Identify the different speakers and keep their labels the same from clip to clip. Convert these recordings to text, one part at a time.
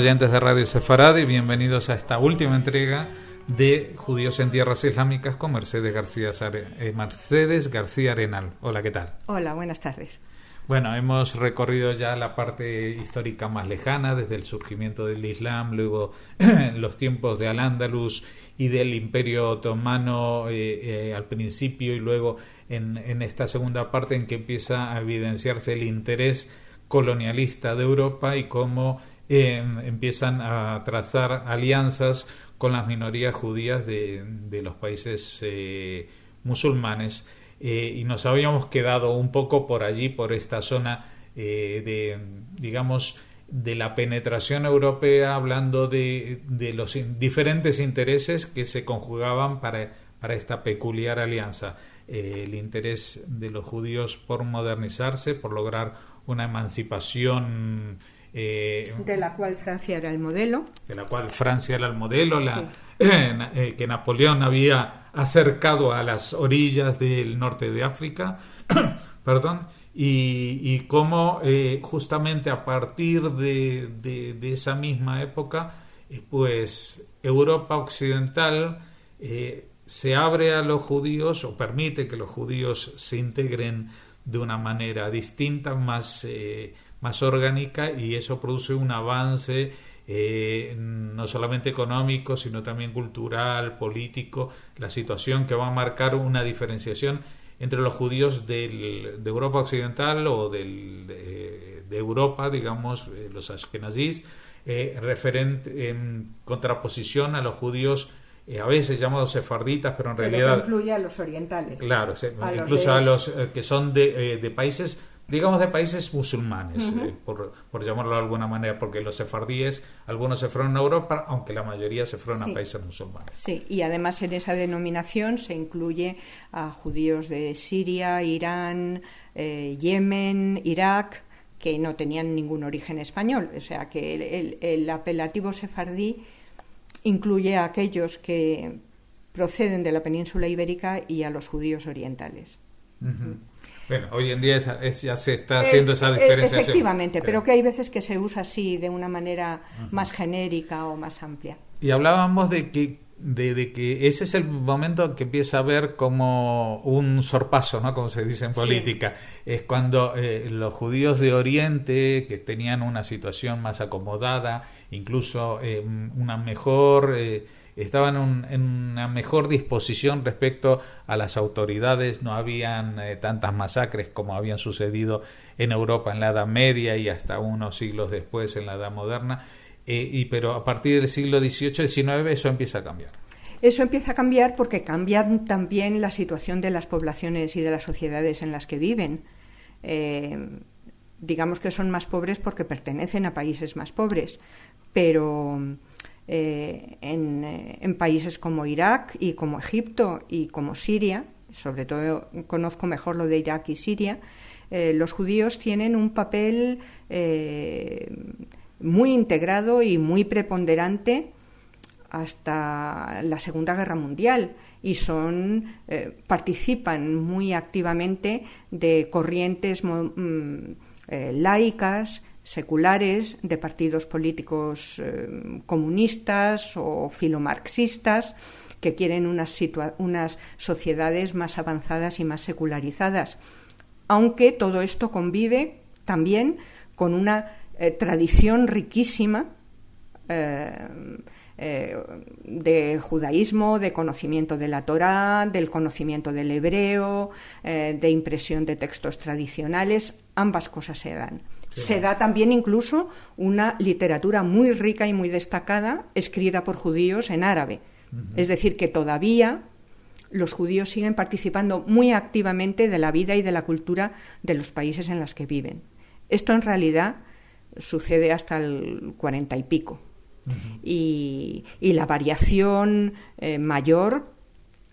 Speaker 1: oyentes de Radio Sefarad y bienvenidos a esta última entrega de Judíos en Tierras Islámicas con Mercedes García Arenal. Hola, ¿qué tal?
Speaker 2: Hola, buenas tardes.
Speaker 1: Bueno, hemos recorrido ya la parte histórica más lejana, desde el surgimiento del Islam, luego los tiempos de Al-Ándalus y del Imperio Otomano al principio, y luego en esta segunda parte en que empieza a evidenciarse el interés colonialista de Europa y cómo empiezan a trazar alianzas con las minorías judías de los países musulmanes. Y nos habíamos quedado un poco por allí, por esta zona de la penetración europea, hablando de los diferentes intereses que se conjugaban para esta peculiar alianza. El interés de los judíos por modernizarse, por lograr una emancipación
Speaker 2: de la cual Francia era el modelo.
Speaker 1: Que Napoleón había acercado a las orillas del norte de África, y cómo justamente a partir de esa misma época, pues Europa occidental se abre a los judíos o permite que los judíos se integren de una manera distinta, más orgánica, y eso produce un avance no solamente económico, sino también cultural, político, la situación que va a marcar una diferenciación entre los judíos de Europa occidental o de Europa, digamos, los ashkenazíes, en contraposición a los judíos a veces llamados sefarditas, pero en realidad
Speaker 2: que incluye a los orientales.
Speaker 1: Claro, incluso a los que son de países, digamos, de países musulmanes, por llamarlo de alguna manera, porque los sefardíes, algunos se fueron a Europa, aunque la mayoría se fueron a países musulmanes.
Speaker 2: Sí, y además en esa denominación se incluye a judíos de Siria, Irán, Yemen, Irak, que no tenían ningún origen español. O sea que el apelativo sefardí incluye a aquellos que proceden de la península ibérica y a los judíos orientales.
Speaker 1: Bueno, hoy en día ya se está haciendo esa diferenciación.
Speaker 2: Efectivamente, pero que hay veces que se usa así de una manera más genérica o más amplia.
Speaker 1: Y hablábamos de que ese es el momento que empieza a haber como un sorpaso, ¿no? Como se dice en política. Sí. Es cuando los judíos de Oriente, que tenían una situación más acomodada, incluso una mejor... estaban en una mejor disposición respecto a las autoridades, no habían tantas masacres como habían sucedido en Europa en la Edad Media y hasta unos siglos después en la Edad Moderna, pero a partir del siglo XVIII-XIX eso empieza a cambiar.
Speaker 2: Eso empieza a cambiar porque cambia también la situación de las poblaciones y de las sociedades en las que viven. Digamos que son más pobres porque pertenecen a países más pobres, pero... en países como Irak y como Egipto y como Siria, sobre todo conozco mejor lo de Irak y Siria, los judíos tienen un papel muy integrado y muy preponderante hasta la Segunda Guerra Mundial y participan muy activamente de corrientes laicas, seculares, de partidos políticos comunistas o filomarxistas que quieren unas sociedades más avanzadas y más secularizadas, aunque todo esto convive también con una tradición riquísima de judaísmo, de conocimiento de la Torá, del conocimiento del hebreo, de impresión de textos tradicionales. Ambas cosas se dan. Sí. Se da también incluso una literatura muy rica y muy destacada escrita por judíos en árabe. Es decir, que todavía los judíos siguen participando muy activamente de la vida y de la cultura de los países en los que viven. Esto en realidad sucede hasta el 40 y pico. Y la variación mayor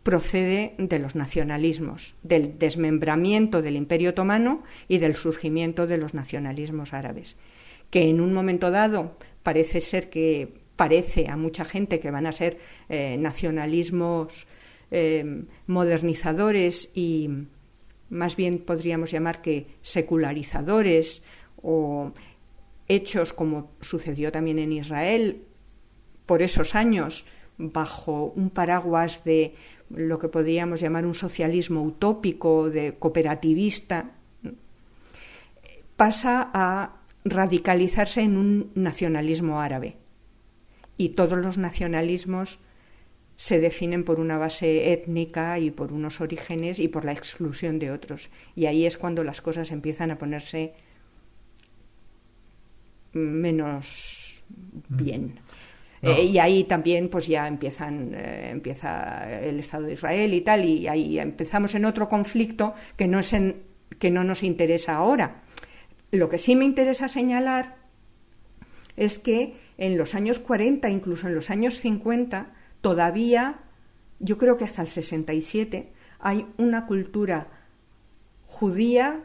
Speaker 2: procede de los nacionalismos, del desmembramiento del Imperio Otomano y del surgimiento de los nacionalismos árabes, que en un momento dado parece a mucha gente que van a ser nacionalismos modernizadores y más bien podríamos llamar que secularizadores o hechos, como sucedió también en Israel, por esos años, bajo un paraguas de lo que podríamos llamar un socialismo utópico, de cooperativista, pasa a radicalizarse en un nacionalismo árabe. Y todos los nacionalismos se definen por una base étnica y por unos orígenes y por la exclusión de otros. Y ahí es cuando las cosas empiezan a ponerse menos bien. No. Y ahí también pues ya empieza el Estado de Israel y tal, y ahí empezamos en otro conflicto que no nos interesa ahora. Lo que sí me interesa señalar es que en los años 40, incluso en los años 50, todavía, yo creo que hasta el 67, hay una cultura judía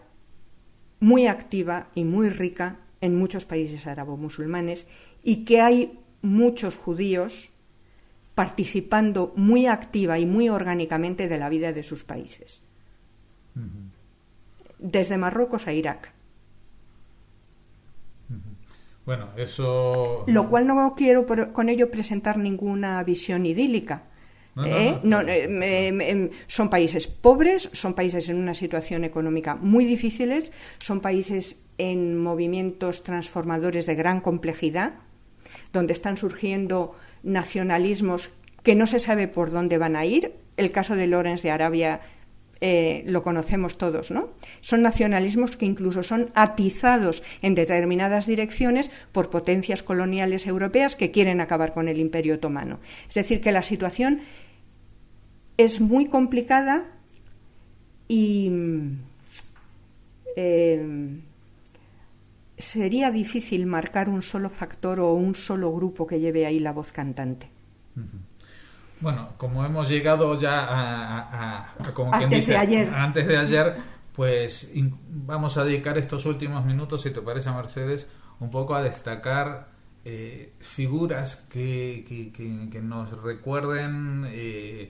Speaker 2: muy activa y muy rica en muchos países árabo-musulmanes, y que hay muchos judíos participando muy activa y muy orgánicamente de la vida de sus países. Uh-huh. Desde Marruecos a Irak.
Speaker 1: Uh-huh. Bueno, eso...
Speaker 2: Lo cual no quiero con ello presentar ninguna visión idílica. Son países pobres, son países en una situación económica muy difíciles, son países en movimientos transformadores de gran complejidad, donde están surgiendo nacionalismos que no se sabe por dónde van a ir. El caso de Lawrence de Arabia lo conocemos todos, ¿no? Son nacionalismos que incluso son atizados en determinadas direcciones por potencias coloniales europeas que quieren acabar con el Imperio Otomano. Es decir, que la situación es muy complicada y sería difícil marcar un solo factor o un solo grupo que lleve ahí la voz cantante.
Speaker 1: Bueno, como hemos llegado ya a como quien
Speaker 2: antes
Speaker 1: dice,
Speaker 2: de ayer.
Speaker 1: Antes de ayer, pues vamos a dedicar estos últimos minutos, si te parece, Mercedes, un poco a destacar figuras que nos recuerden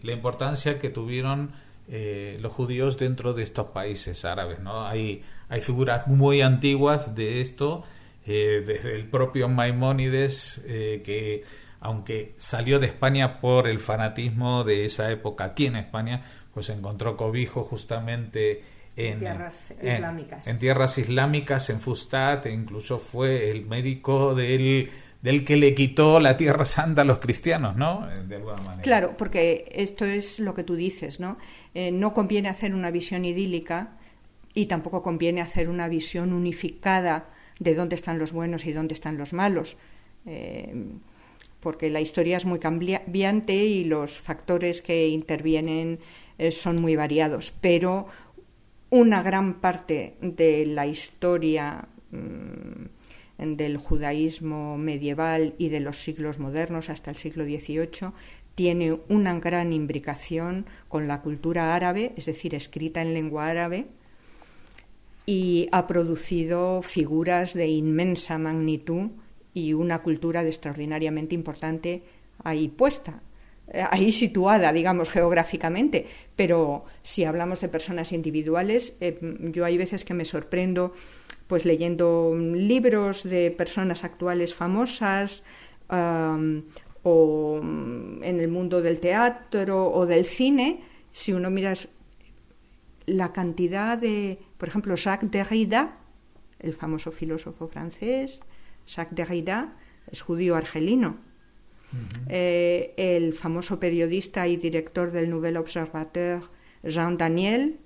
Speaker 1: la importancia que tuvieron los judíos dentro de estos países árabes, ¿no? Hay figuras muy antiguas de esto, desde el propio Maimónides, que aunque salió de España por el fanatismo de esa época aquí en España, pues encontró cobijo justamente en tierras islámicas, en Fustat, e incluso fue el médico del que le quitó la Tierra Santa a los cristianos, ¿no? De alguna manera.
Speaker 2: Claro, porque esto es lo que tú dices, ¿no? No conviene hacer una visión idílica y tampoco conviene hacer una visión unificada de dónde están los buenos y dónde están los malos, porque la historia es muy cambiante y los factores que intervienen son muy variados, pero una gran parte de la historia del judaísmo medieval y de los siglos modernos hasta el siglo XVIII tiene una gran imbricación con la cultura árabe, es decir, escrita en lengua árabe, y ha producido figuras de inmensa magnitud y una cultura de extraordinariamente importante ahí puesta, ahí situada, digamos, geográficamente. Pero si hablamos de personas individuales, yo hay veces que me sorprendo pues leyendo libros de personas actuales famosas, o en el mundo del teatro o del cine. Si uno mira la cantidad de, por ejemplo, Jacques Derrida, el famoso filósofo francés, Jacques Derrida es judío argelino. Uh-huh. El famoso periodista y director del Nouvel Observateur, Jean Daniel,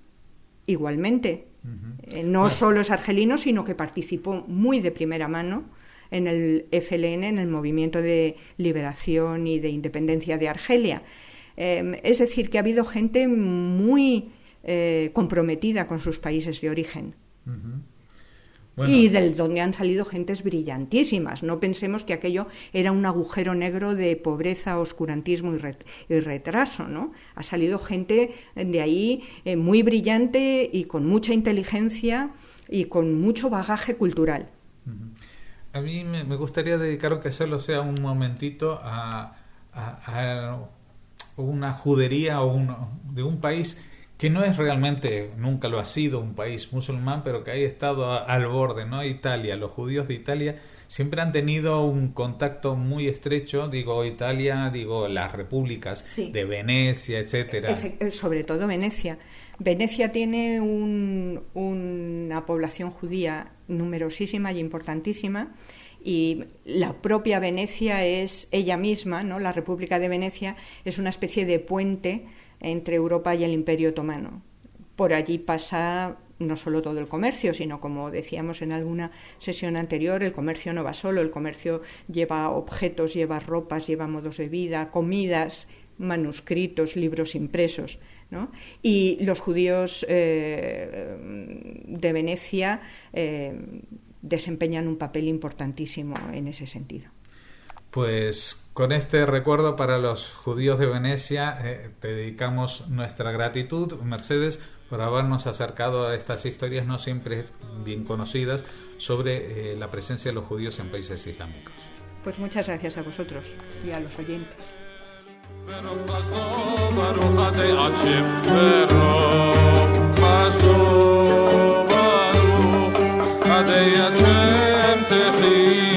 Speaker 2: igualmente. Uh-huh. No solo es argelino, sino que participó muy de primera mano en el FLN, en el movimiento de liberación y de independencia de Argelia. Es decir, que ha habido gente muy comprometida con sus países de origen. Uh-huh. Bueno. Y del donde han salido gentes brillantísimas. No pensemos que aquello era un agujero negro de pobreza, oscurantismo y retraso, ¿no? Ha salido gente de ahí muy brillante y con mucha inteligencia y con mucho bagaje cultural.
Speaker 1: Uh-huh. A mí me gustaría dedicar, aunque solo sea un momentito, a una judería de un país que no es realmente, nunca lo ha sido un país musulmán, pero que ha estado al borde, ¿no? Italia, los judíos de Italia siempre han tenido un contacto muy estrecho, digo Italia, digo las repúblicas de Venecia, etcétera.
Speaker 2: Sobre todo Venecia. Venecia tiene una población judía numerosísima y importantísima, y la propia Venecia es ella misma, ¿no? La República de Venecia es una especie de puente entre Europa y el Imperio Otomano. Por allí pasa no solo todo el comercio, sino, como decíamos en alguna sesión anterior, el comercio no va solo, el comercio lleva objetos, lleva ropas, lleva modos de vida, comidas, manuscritos, libros impresos, ¿no? Y los judíos de Venecia desempeñan un papel importantísimo en ese sentido.
Speaker 1: Pues con este recuerdo para los judíos de Venecia te dedicamos nuestra gratitud, Mercedes, por habernos acercado a estas historias no siempre bien conocidas sobre la presencia de los judíos en países islámicos.
Speaker 2: Pues muchas gracias a vosotros y a los oyentes.
Speaker 3: Adei Hashem Techi